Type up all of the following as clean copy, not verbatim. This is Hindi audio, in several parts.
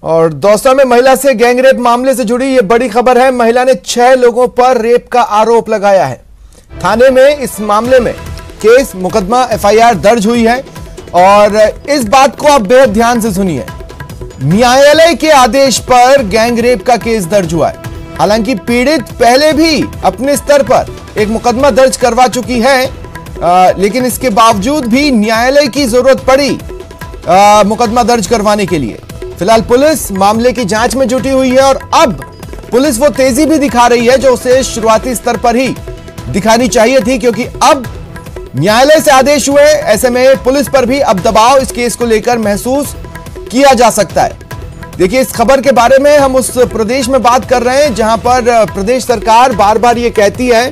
और दौसा में महिला से गैंगरेप मामले से जुड़ी ये बड़ी खबर है। महिला ने 6 लोगों पर रेप का आरोप लगाया है। थाने में इस मामले में केस मुकदमा एफआईआर दर्ज हुई है और इस बात को आप बेहद ध्यान से सुनिए। न्यायालय के आदेश पर गैंगरेप का केस दर्ज हुआ है। हालांकि पीड़ित पहले भी अपने स्तर पर एक मुकदमा दर्ज करवा चुकी है, लेकिन इसके बावजूद भी न्यायालय की जरूरत पड़ी मुकदमा दर्ज करवाने के लिए। फिलहाल पुलिस मामले की जांच में जुटी हुई है और अब पुलिस वो तेजी भी दिखा रही है जो उसे शुरुआती स्तर पर ही दिखानी चाहिए थी, क्योंकि अब न्यायालय से आदेश हुए, ऐसे में पुलिस पर भी अब दबाव इस केस को लेकर महसूस किया जा सकता है। देखिए, इस खबर के बारे में हम उस प्रदेश में बात कर रहे हैं जहां पर प्रदेश सरकार बार बार ये कहती है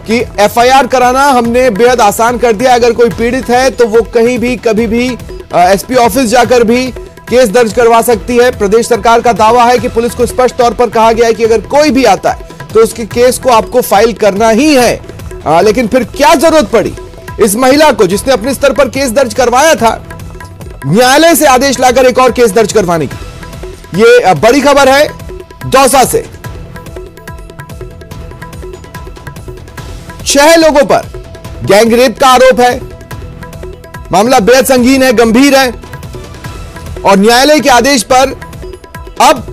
कि एफआईआर कराना हमने बेहद आसान कर दिया। अगर कोई पीड़ित है तो वो कहीं भी कभी भी एसपी ऑफिस जाकर भी केस दर्ज करवा सकती है। प्रदेश सरकार का दावा है कि पुलिस को स्पष्ट तौर पर कहा गया है कि अगर कोई भी आता है तो उसके केस को आपको फाइल करना ही है। लेकिन फिर क्या जरूरत पड़ी इस महिला को जिसने अपने स्तर पर केस दर्ज करवाया था, न्यायालय से आदेश लाकर एक और केस दर्ज करवाने की? ये बड़ी खबर है दौसा से। 6 लोगों पर गैंगरेप का आरोप है। मामला बेहद संगीन है, गंभीर है और न्यायालय के आदेश पर अब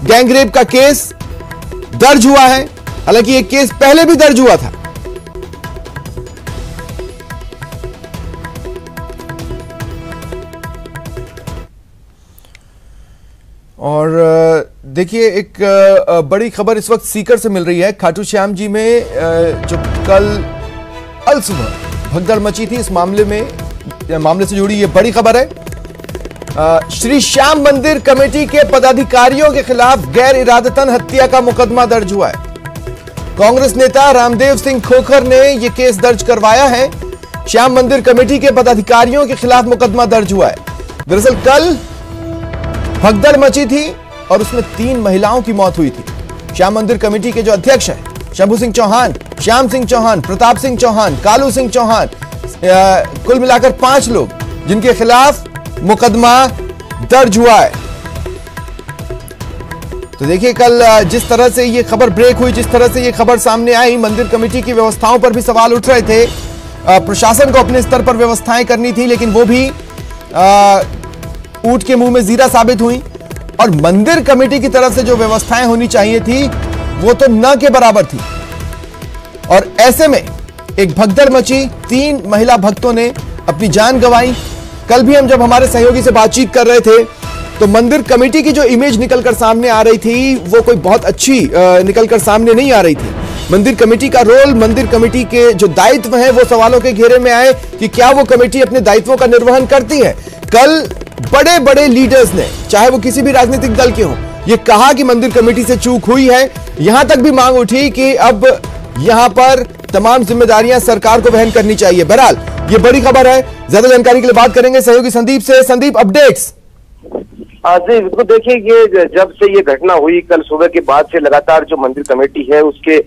गैंगरेप का केस दर्ज हुआ है। हालांकि यह केस पहले भी दर्ज हुआ था। और देखिए, एक बड़ी खबर इस वक्त सीकर से मिल रही है। खाटू श्याम जी में जो कल अलसुबह भगदड़ मची थी, इस मामले से जुड़ी ये बड़ी खबर है। श्री श्याम मंदिर कमेटी के पदाधिकारियों के खिलाफ गैर इरादतन हत्या का मुकदमा दर्ज हुआ है। कांग्रेस नेता रामदेव सिंह खोखर ने यह केस दर्ज करवाया है। श्याम मंदिर कमेटी के पदाधिकारियों के खिलाफ मुकदमा दर्ज हुआ है। दरअसल कल भगदड़ मची थी और उसमें 3 महिलाओं की मौत हुई थी। श्याम मंदिर कमेटी के जो अध्यक्ष हैं शंभू सिंह चौहान, श्याम सिंह चौहान, प्रताप सिंह चौहान, कालू सिंह चौहान, कुल मिलाकर 5 लोग जिनके खिलाफ मुकदमा दर्ज हुआ है। तो देखिए, कल जिस तरह से ये खबर ब्रेक हुई, जिस तरह से ये खबर सामने आई, मंदिर कमेटी की व्यवस्थाओं पर भी सवाल उठ रहे थे। प्रशासन को अपने स्तर पर व्यवस्थाएं करनी थी, लेकिन वो भी ऊंट के मुंह में जीरा साबित हुई और मंदिर कमेटी की तरफ से जो व्यवस्थाएं होनी चाहिए थी वो तो न के बराबर थी। और ऐसे में एक भगदड़ मची, 3 महिला भक्तों ने अपनी जान गंवाई। कल भी हम जब हमारे सहयोगी से बातचीत कर रहे थे तो मंदिर कमेटी की जो इमेज निकलकर सामने आ रही थी वो कोई बहुत अच्छी निकलकर सामने नहीं आ रही थी। मंदिर कमेटी का रोल, मंदिर कमेटी के जो दायित्व हैं वो सवालों के घेरे में आए कि क्या वो कमेटी अपने दायित्वों का निर्वहन करती है। कल बड़े बड़े लीडर्स ने, चाहे वो किसी भी राजनीतिक दल के हों, ये कहा कि मंदिर कमेटी से चूक हुई है। यहां तक भी मांग उठी कि अब यहां पर तमाम जिम्मेदारियां सरकार को वहन करनी चाहिए। बहरहाल ये बड़ी खबर है। ज्यादा जानकारी के लिए बात करेंगे सहयोगी संदीप से। संदीप, अपडेट्स? जी बिल्कुल, देखिए, ये जब से ये घटना हुई कल सुबह के बाद से लगातार जो मंदिर कमेटी है उसके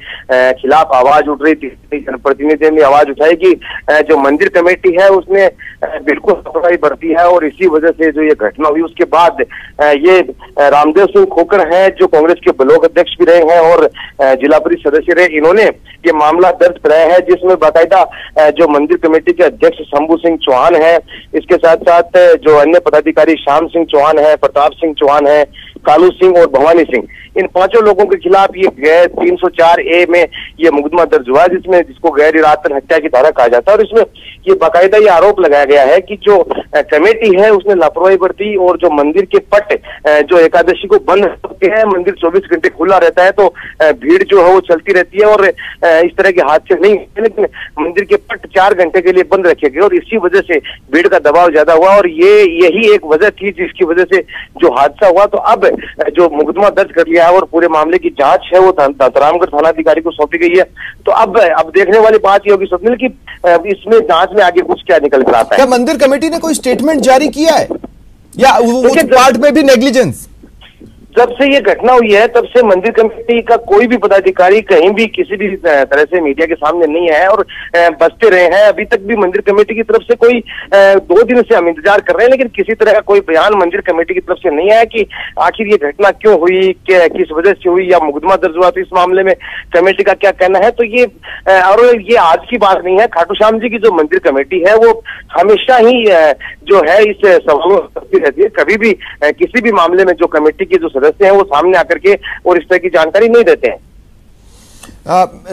खिलाफ आवाज उठ रही थी। जनप्रतिनिधियों ने आवाज उठाई कि जो मंदिर कमेटी है उसने बिल्कुल लापरवाही बरती है और इसी वजह से जो ये घटना हुई। उसके बाद ये रामदेव सिंह खोखर हैं जो कांग्रेस के ब्लॉक अध्यक्ष भी रहे हैं और जिला परिषद सदस्य रहे। इन्होंने ये मामला दर्ज कराया है जिसमें बाकायदा जो मंदिर कमेटी के अध्यक्ष शंभू सिंह चौहान है, इसके साथ साथ जो अन्य पदाधिकारी श्याम सिंह चौहान है, प्रताप सिंह चौहान है, कालू सिंह और भवानी सिंह, इन 5 लोगों के खिलाफ ये गैर 304A में ये मुकदमा दर्ज हुआ है, जिसको गैर इरादतन हत्या की धारा कहा जाता है। और इसमें ये बाकायदा ये आरोप लगाया गया है कि जो कमेटी है उसने लापरवाही बरती और जो मंदिर के पट जो एकादशी को बंद होते हैं, मंदिर 24 घंटे खुला रहता है तो भीड़ जो है वो चलती रहती है और इस तरह के हादसे नहीं होते, लेकिन मंदिर के पट 4 घंटे के लिए बंद रखे गए और इसी वजह से भीड़ का दबाव ज्यादा हुआ और यही एक वजह थी जिसकी वजह से जो हादसा हुआ। तो अब जो मुकदमा दर्ज कर लिया है और पूरे मामले की जांच है वो रामगढ़ थानाधिकारी को सौंपी गई है। तो अब देखने वाली बात ये होगी स्वप्निल की इसमें जांच में आगे कुछ क्या निकल कर आता है। क्या मंदिर कमेटी ने कोई स्टेटमेंट जारी किया है या उस पार्ट में भी नेग्लिजेंस? जब से ये घटना हुई है तब से मंदिर कमेटी का कोई भी पदाधिकारी कहीं भी किसी भी तरह से मीडिया के सामने नहीं आया और बचते रहे हैं। अभी तक भी मंदिर कमेटी की तरफ से कोई 2 दिन से हम इंतजार कर रहे हैं, लेकिन किसी तरह का कोई बयान मंदिर कमेटी की तरफ से नहीं आया कि आखिर ये घटना क्यों हुई, किस वजह से हुई, या मुकदमा दर्ज हुआ तो इस मामले में कमेटी का क्या कहना है। तो ये और ये आज की बात नहीं है। खाटू श्याम जी की जो मंदिर कमेटी है वो हमेशा ही जो है इस सवालों करती रहती है। कभी भी किसी भी मामले में जो कमेटी के जो सदस्य हैं वो सामने आकर के और इस तरह की जानकारी नहीं देते हैं।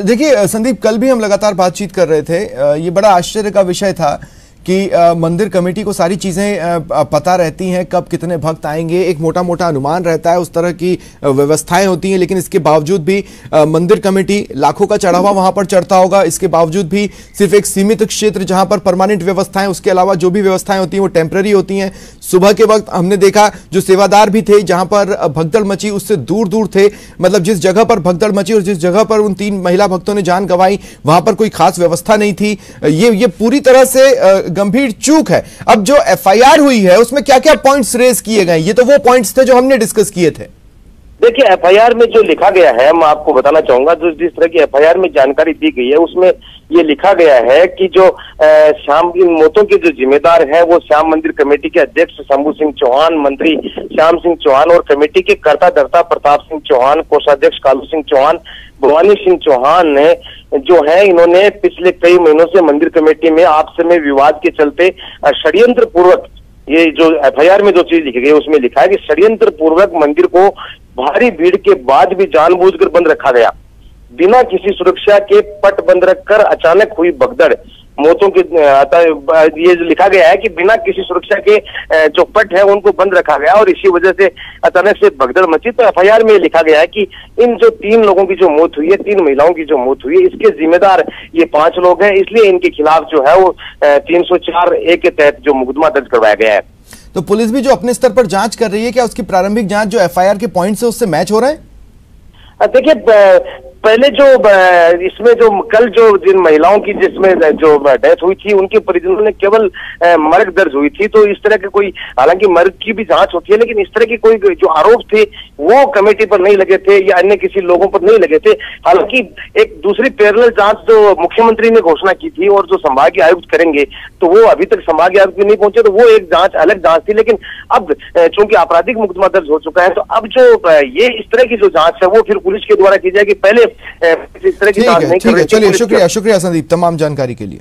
देखिए संदीप, कल भी हम लगातार बातचीत कर रहे थे। ये बड़ा आश्चर्य का विषय था कि मंदिर कमेटी को सारी चीज़ें पता रहती हैं, कब कितने भक्त आएंगे, एक मोटा मोटा अनुमान रहता है, उस तरह की व्यवस्थाएं होती हैं, लेकिन इसके बावजूद भी मंदिर कमेटी लाखों का चढ़ावा वहां पर चढ़ता होगा। इसके बावजूद भी सिर्फ एक सीमित क्षेत्र जहां पर परमानेंट व्यवस्थाएं, उसके अलावा जो भी व्यवस्थाएं होती हैं वो टेम्पररी होती हैं। सुबह के वक्त हमने देखा जो सेवादार भी थे, जहां पर भगदड़ मची उससे दूर दूर थे, मतलब जिस जगह पर भगदड़ मची और जिस जगह पर उन 3 महिला भक्तों ने जान गंवाई वहां पर कोई खास व्यवस्था नहीं थी। ये पूरी तरह से गंभीर चूक है। अब जो एफआईआर हुई है उसमें क्या क्या पॉइंट्स रेज किए गए, ये तो वो पॉइंट्स थे जो हमने डिस्कस किए थे। देखिए, एफआईआर में जो लिखा गया है मैं आपको बताना चाहूंगा। जो जिस तरह की एफआईआर में जानकारी दी गई है उसमें ये लिखा गया है कि जो श्याम की मौतों के जो जिम्मेदार हैं वो श्याम मंदिर कमेटी के अध्यक्ष शंभू सिंह चौहान, मंत्री श्याम सिंह चौहान और कमेटी के कर्ता धर्ता प्रताप सिंह चौहान, कोषाध्यक्ष कालू सिंह चौहान, भवानी सिंह चौहान ने जो है इन्होंने पिछले कई महीनों से मंदिर कमेटी में आपस में विवाद के चलते षड्यंत्र पूर्वक, ये जो एफआईआर में जो चीज लिखी गई उसमें लिखा है कि षड्यंत्र पूर्वक मंदिर को भारी भीड़ के बाद भी जानबूझकर बंद रखा गया। बिना किसी सुरक्षा के पट बंद रखकर अचानक हुई भगदड़ मौतों के ये लिखा गया है कि बिना किसी सुरक्षा के जो पट है उनको बंद रखा गया और इसी वजह से अचानक से भगदड़ मची। तो एफआईआर में लिखा गया है कि इन जो 3 लोगों की जो मौत हुई है, 3 महिलाओं की जो मौत हुई है, इसके जिम्मेदार ये 5 लोग हैं। इसलिए इनके खिलाफ जो है वो 304A के तहत जो मुकदमा दर्ज करवाया गया है। तो पुलिस भी जो अपने स्तर पर जांच कर रही है, क्या उसकी प्रारंभिक जांच जो एफआईआर के पॉइंट्स है उससे मैच हो रहा है? देखिए, पहले जो इसमें जो कल जो जिन महिलाओं की जिसमें जो डेथ हुई थी उनके परिजनों ने केवल मर्ग दर्ज हुई थी। तो इस तरह के कोई, हालांकि मर्ग की भी जांच होती है, लेकिन इस तरह की कोई जो आरोप थे वो कमेटी पर नहीं लगे थे या अन्य किसी लोगों पर नहीं लगे थे। हालांकि एक दूसरी पैरेलल जांच जो मुख्यमंत्री ने घोषणा की थी और जो संभागीय आयुक्त करेंगे, तो वो अभी तक संभागीय आयुक्त भी नहीं पहुंचे, तो वो एक जांच अलग जांच थी। लेकिन अब चूंकि आपराधिक मुकदमा दर्ज हो चुका है तो अब जो ये इस तरह की जो जांच है वो फिर पुलिस के द्वारा की जाएगी। पहले इस तरह की जांच नहीं कर रही थी। चलिए, शुक्रिया संदीप तमाम जानकारी के लिए।